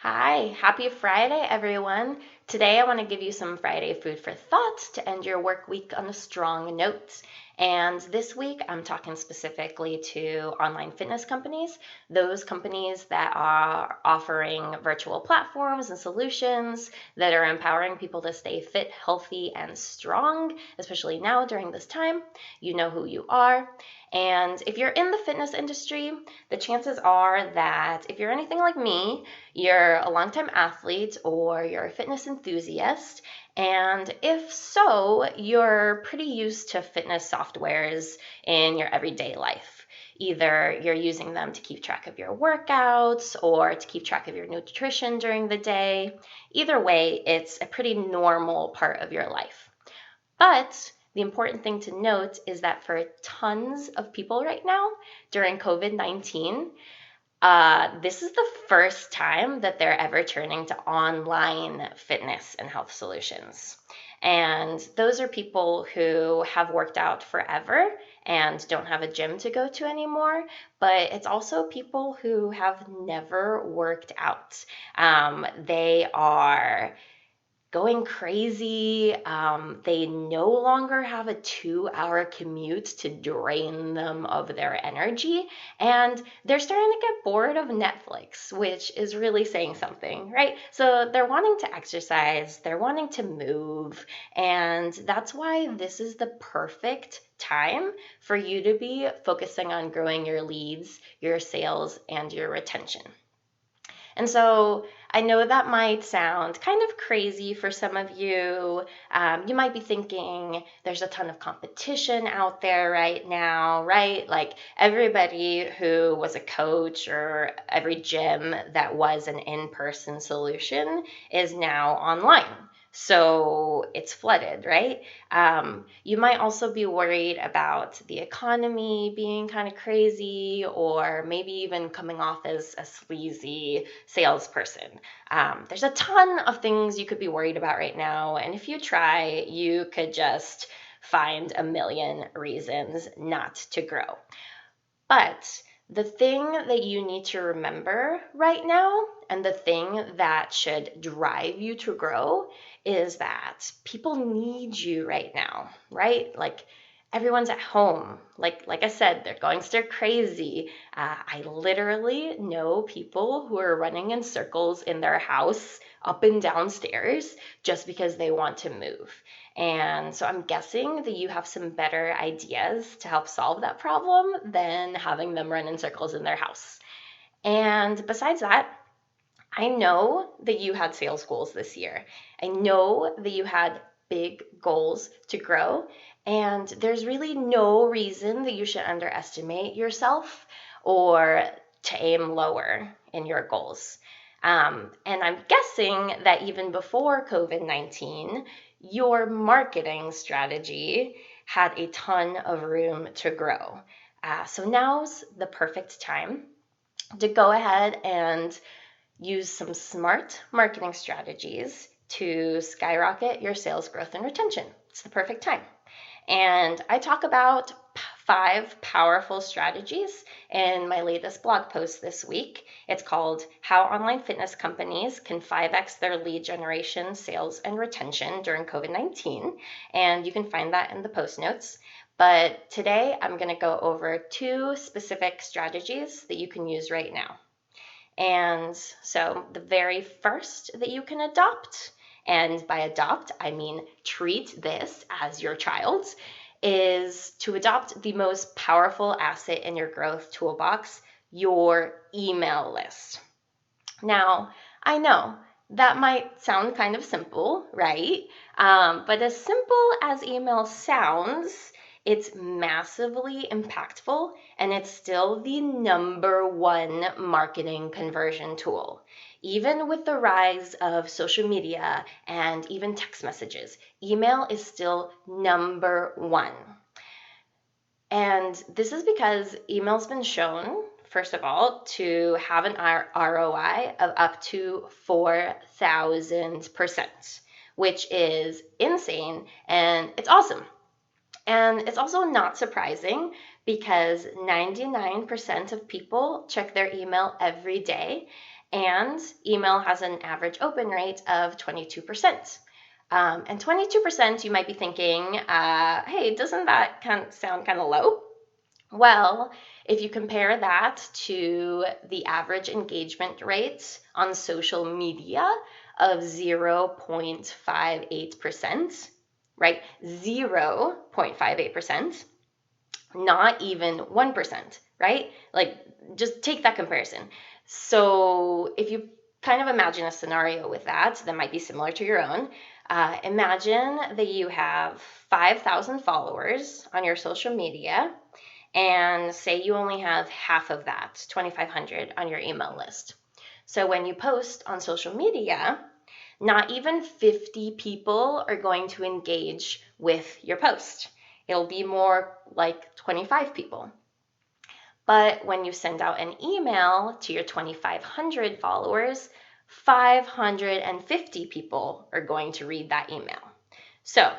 Hi, happy Friday, everyone. Today, I want to give you some Friday food for thought to end your work week on a strong note. And this week, I'm talking specifically to online fitness companies, those companies that are offering virtual platforms and solutions that are empowering people to stay fit, healthy, and strong, especially now during this time. You know who you are. And if you're in the fitness industry, the chances are that if you're anything like me, you're a longtime athlete or you're a fitness enthusiast. And if so, you're pretty used to fitness softwares in your everyday life. Either you're using them to keep track of your workouts or to keep track of your nutrition during the day. Either way, it's a pretty normal part of your life. But the important thing to note is that for tons of people right now during COVID-19, this is the first time that they're ever turning to online fitness and health solutions. And those are people who have worked out forever and don't have a gym to go to anymore, but it's also people who have never worked out. They are going crazy. They no longer have a 2 hour commute to drain them of their energy. And they're starting to get bored of Netflix, which is really saying something, right? So they're wanting to exercise, they're wanting to move. And that's why this is the perfect time for you to be focusing on growing your leads, your sales, and your retention. And so I know that might sound kind of crazy for some of you. You might be thinking there's a ton of competition out there right now, right? Like everybody who was a coach or every gym that was an in-person solution is now online. So it's flooded, right? You might also be worried about the economy being kind of crazy, or maybe even coming off as a sleazy salesperson. There's a ton of things you could be worried about right now, and if you try, you could just find a million reasons not to grow. But the thing that you need to remember right now, and the thing that should drive you to grow, is that people need you right now, right? Like everyone's at home. Like I said, they're going stir crazy. I literally know people who are running in circles in their house up and down stairs just because they want to move. And so I'm guessing that you have some better ideas to help solve that problem than having them run in circles in their house. And besides that, I know that you had sales goals this year. I know that you had big goals to grow, and there's really no reason that you should underestimate yourself or to aim lower in your goals. And I'm guessing that even before COVID-19, your marketing strategy had a ton of room to grow. So now's the perfect time to go ahead and use some smart marketing strategies to skyrocket your sales growth and retention. It's the perfect time. And I talk about 5 powerful strategies in my latest blog post this week. It's called How Online Fitness Companies Can 5x Their Lead Generation, Sales, and Retention During COVID-19. And you can find that in the post notes. But today I'm going to go over 2 specific strategies that you can use right now. And so the very first that you can adopt, and by adopt, I mean treat this as your child, is to adopt the most powerful asset in your growth toolbox, your email list. Now, I know that might sound kind of simple, right? But as simple as email sounds, it's massively impactful, and it's still the #1 marketing conversion tool. Even with the rise of social media and even text messages, email is still #1. And this is because email's been shown, first of all, to have an ROI of up to 4,000%, which is insane and it's awesome. And it's also not surprising because 99% of people check their email every day. And email has an average open rate of 22%. And 22%, you might be thinking, hey, doesn't that sound kind of low? Well, if you compare that to the average engagement rate on social media of 0.58%, right? 0.58%, not even 1%, right? Like, just take that comparison. So if you kind of imagine a scenario with that might be similar to your own, imagine that you have 5,000 followers on your social media, and say you only have half of that, 2,500, on your email list. So when you post on social media, not even 50 people are going to engage with your post. It'll be more like 25 people. But when you send out an email to your 2,500 followers, 550 people are going to read that email. So,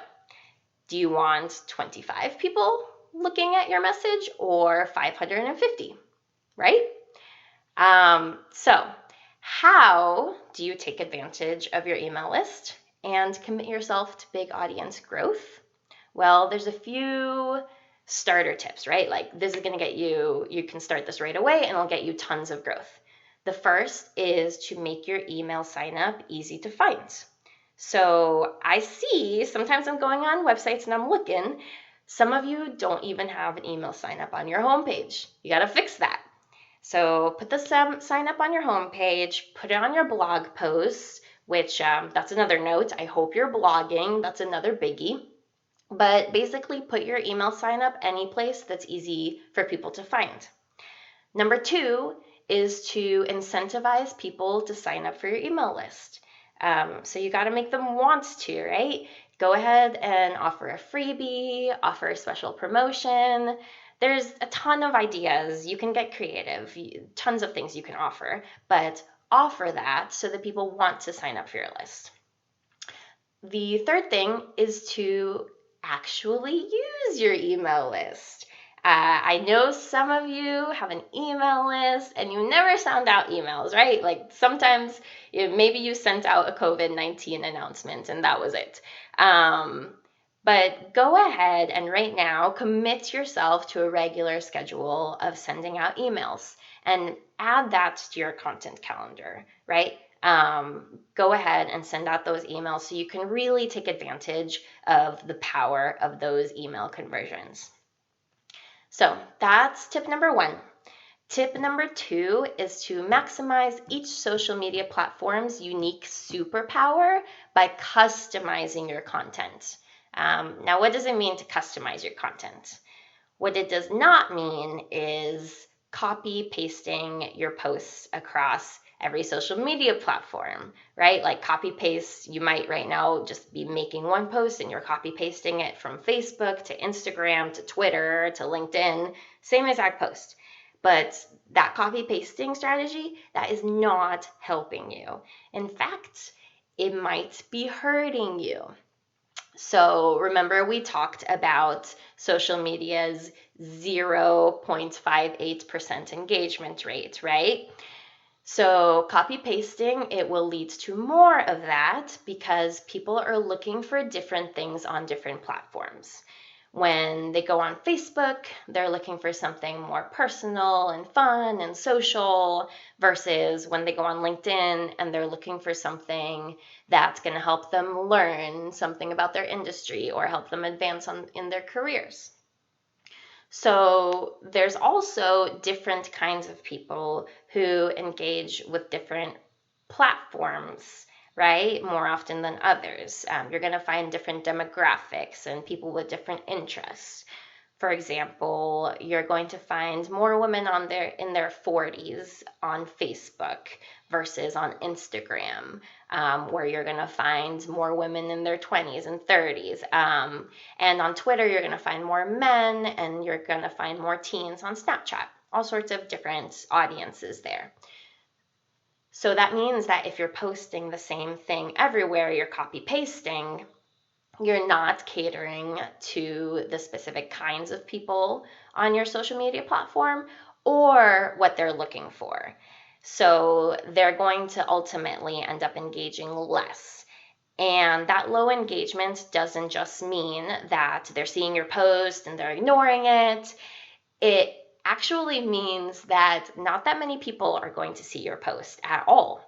do you want 25 people looking at your message or 550, right? So how do you take advantage of your email list and commit yourself to big audience growth? Well, there's a few starter tips, right? Like, this is going to get you can start this right away and it'll get you tons of growth. The first is to make your email sign up easy to find. So I see, sometimes I'm going on websites and I'm looking, some of you don't even have an email sign up on your homepage. You got to fix that. So put the sign up on your homepage, put it on your blog posts, which that's another note. I hope you're blogging. That's another biggie. But basically put your email sign up any place that's easy for people to find. Number 2 is to incentivize people to sign up for your email list. So you got to make them want to, right? Go ahead and offer a freebie, offer a special promotion. There's a ton of ideas. You can get creative, tons of things you can offer, but offer that so that people want to sign up for your list. The third thing is to actually use your email list. I know some of you have an email list and you never send out emails, right? Like, sometimes maybe you sent out a COVID-19 announcement and that was it. But go ahead and right now commit yourself to a regular schedule of sending out emails and add that to your content calendar, right? Go ahead and send out those emails so you can really take advantage of the power of those email conversions. So that's tip number 1. Tip number 2 is to maximize each social media platform's unique superpower by customizing your content. Now, what does it mean to customize your content? What it does not mean is copy pasting your posts across every social media platform, right? Like, copy paste, you might right now just be making one post and you're copy pasting it from Facebook to Instagram to Twitter to LinkedIn, same exact post. But that copy pasting strategy, that is not helping you. In fact, it might be hurting you. So remember, we talked about social media's 0.58% engagement rate, right? So copy pasting, it will lead to more of that because people are looking for different things on different platforms. When they go on Facebook, they're looking for something more personal and fun and social, versus when they go on LinkedIn and they're looking for something that's going to help them learn something about their industry or help them advance in their careers. So there's also different kinds of people who engage with different platforms, right? More often than others. You're going to find different demographics and people with different interests. For example, you're going to find more women in their 40s on Facebook versus on Instagram, where you're going to find more women in their 20s and 30s. And on Twitter, you're going to find more men, and you're going to find more teens on Snapchat. All sorts of different audiences there. So that means that if you're posting the same thing everywhere, you're copy pasting, you're not catering to the specific kinds of people on your social media platform or what they're looking for. So they're going to ultimately end up engaging less. And that low engagement doesn't just mean that they're seeing your post and they're ignoring it. It actually means that not that many people are going to see your post at all.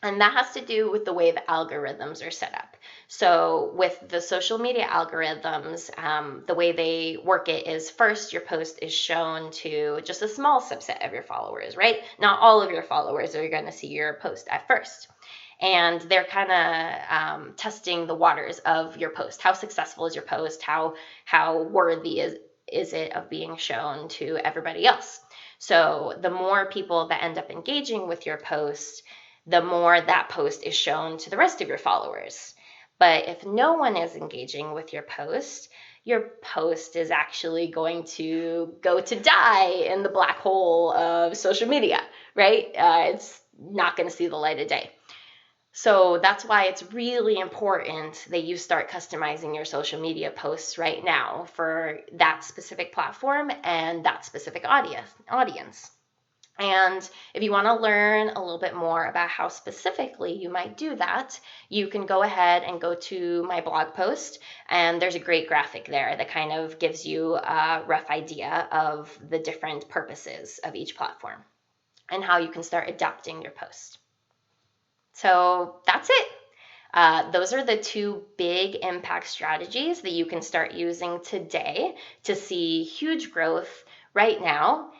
And that has to do with the way the algorithms are set up. So, with the social media algorithms, the way they work it is first, your post is shown to just a small subset of your followers, right? Not all of your followers are going to see your post at first. And they're kind of testing the waters of your post. How successful is your post? How worthy is it of being shown to everybody else? So, the more people that end up engaging with your post, the more that post is shown to the rest of your followers. But if no one is engaging with your post is actually going to go to die in the black hole of social media, right? It's not going to see the light of day. So that's why it's really important that you start customizing your social media posts right now for that specific platform and that specific audience. And if you want to learn a little bit more about how specifically you might do that, you can go ahead and go to my blog post, and there's a great graphic there that kind of gives you a rough idea of the different purposes of each platform and how you can start adapting your post. So that's it. Those are the two big impact strategies that you can start using today to see huge growth right now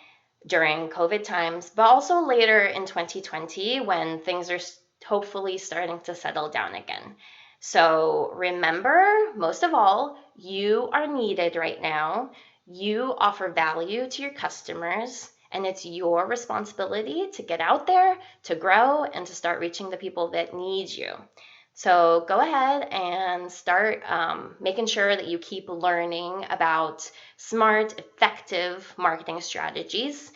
during COVID times, but also later in 2020 when things are hopefully starting to settle down again. So remember, most of all, you are needed right now. You offer value to your customers, and it's your responsibility to get out there, to grow, and to start reaching the people that need you. So go ahead and start making sure that you keep learning about smart, effective marketing strategies.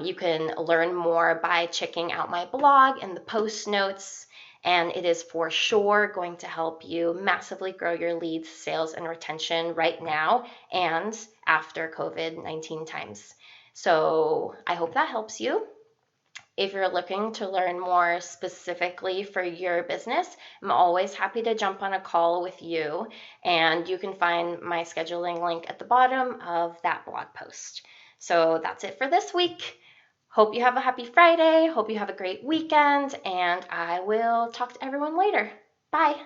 You can learn more by checking out my blog in the post notes, and it is for sure going to help you massively grow your leads, sales, and retention right now and after COVID-19 times. So I hope that helps you. If you're looking to learn more specifically for your business, I'm always happy to jump on a call with you, and you can find my scheduling link at the bottom of that blog post. So that's it for this week. Hope you have a happy Friday. Hope you have a great weekend, and I will talk to everyone later. Bye.